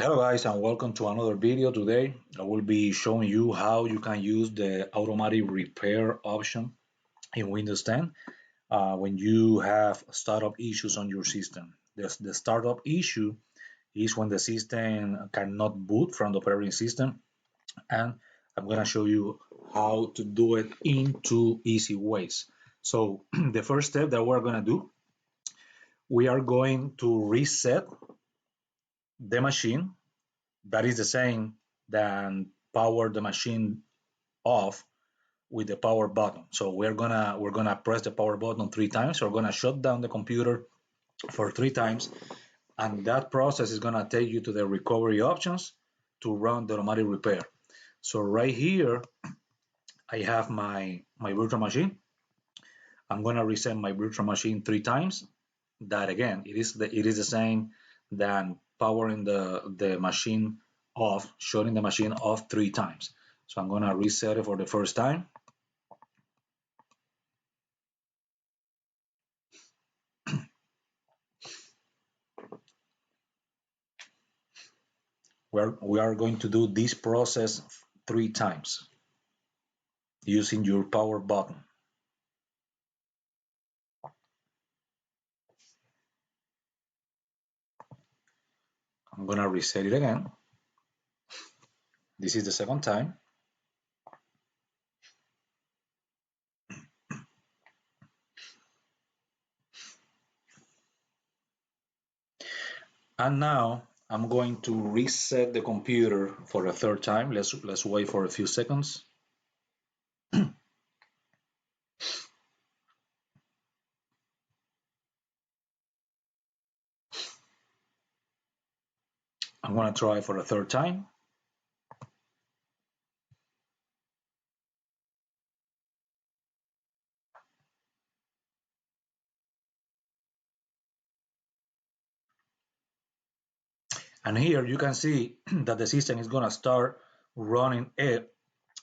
Hello guys and welcome to another video. Today I will be showing you how you can use the automatic repair option in Windows 10 when you have startup issues on your system. The startup issue is when the system cannot boot from the operating system, and I'm going to show you how to do it in two easy ways. So the first step that we're going to do, we are going to reset the machine. That is the same than power the machine off with the power button. So we're gonna press the power button 3 times. We're gonna shut down the computer for 3 times, and that process is gonna take you to the recovery options to run the automatic repair. So right here, I have my virtual machine. I'm gonna reset my virtual machine 3 times. That again, it is the same than powering the machine off, shutting the machine off 3 times. So I'm gonna reset it for the first time. We are going to do this process 3 times using your power button. I'm gonna reset it again. This is the second time. And now I'm going to reset the computer for a third time. Let's wait for a few seconds. I'm gonna try for a third time. And here you can see that the system is gonna start running a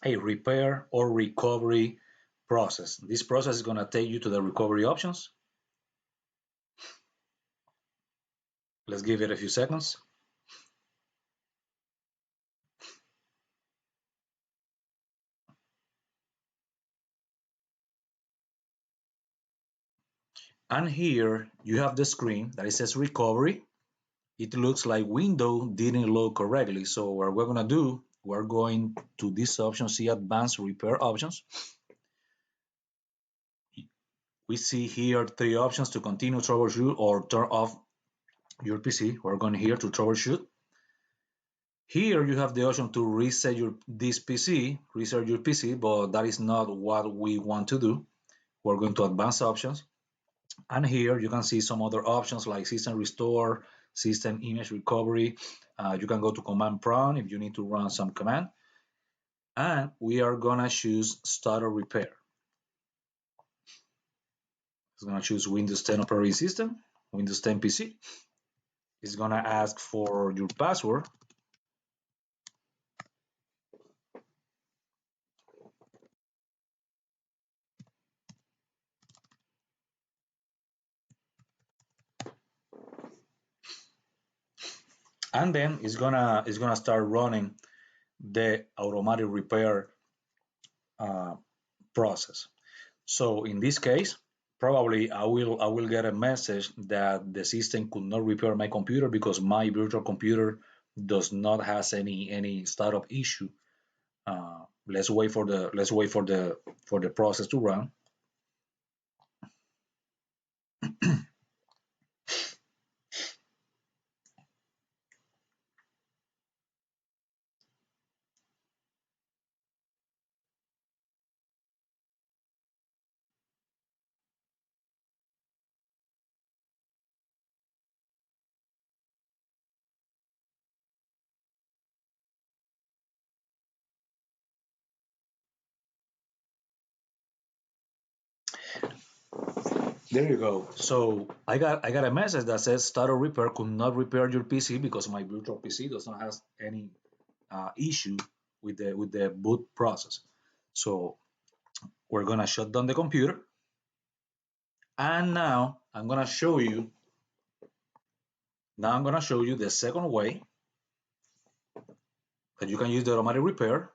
repair or recovery process. This process is gonna take you to the recovery options. Let's give it a few seconds. And here you have the screen that it says recovery. It looks like Windows didn't load correctly. So what we're gonna do, we're going to this option, see advanced repair options. We see here 3 options to continue troubleshoot or turn off your PC. We're going here to troubleshoot. Here you have the option to reset your PC, but that is not what we want to do. We're going to advanced options. And here you can see some other options like system restore, system image recovery. You can go to command prompt if you need to run some command. And we are gonna choose startup repair. It's gonna choose Windows 10 operating system, Windows 10 PC. It's gonna ask for your password. And then it's gonna start running the automatic repair process. So in this case, probably I will get a message that the system could not repair my computer because my virtual computer does not has any startup issue. Let's wait for the process to run. There you go. So I got a message that says startup repair could not repair your PC because my virtual PC does not have any issue with the boot process. So we're gonna shut down the computer, and now I'm gonna show you. Now I'm gonna show you the second way that you can use the automatic repair,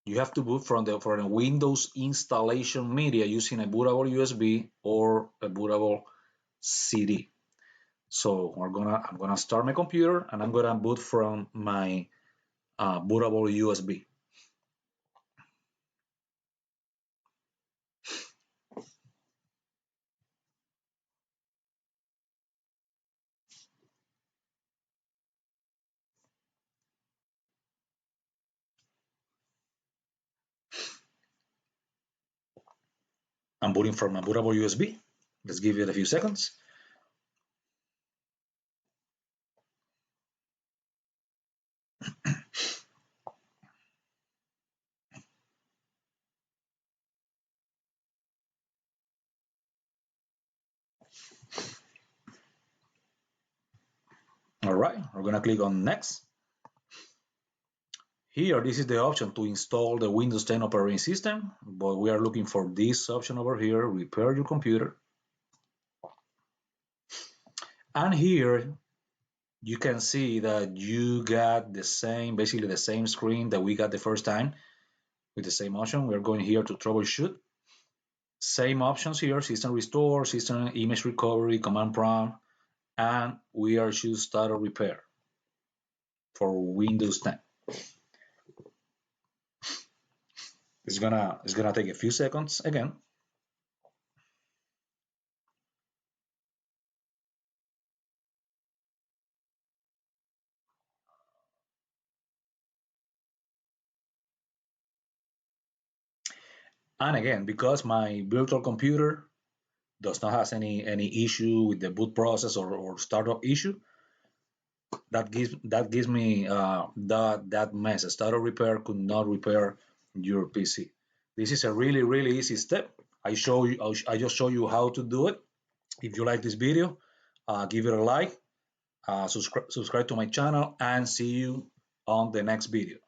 you have to boot from the Windows installation media using a bootable USB or a bootable CD. So I'm gonna start my computer and I'm gonna boot from my bootable USB. I'm booting from my bootable USB. Let's give it a few seconds. All right, we're gonna click on next. Here, this is the option to install the Windows 10 operating system, but we are looking for this option over here, repair your computer. And here, you can see that you got the same, basically the same screen that we got the first time with the same option. We're going here to troubleshoot. Same options here, system restore, system image recovery, command prompt, and we are choose start or repair for Windows 10. It's gonna take a few seconds again. And again, because my virtual computer does not have any issue with the boot process or startup issue, that gives me that message. Startup repair could not repair your PC. This is a really easy step. I just show you how to do it. If you like this video, give it a like, subscribe to my channel, and see you on the next video.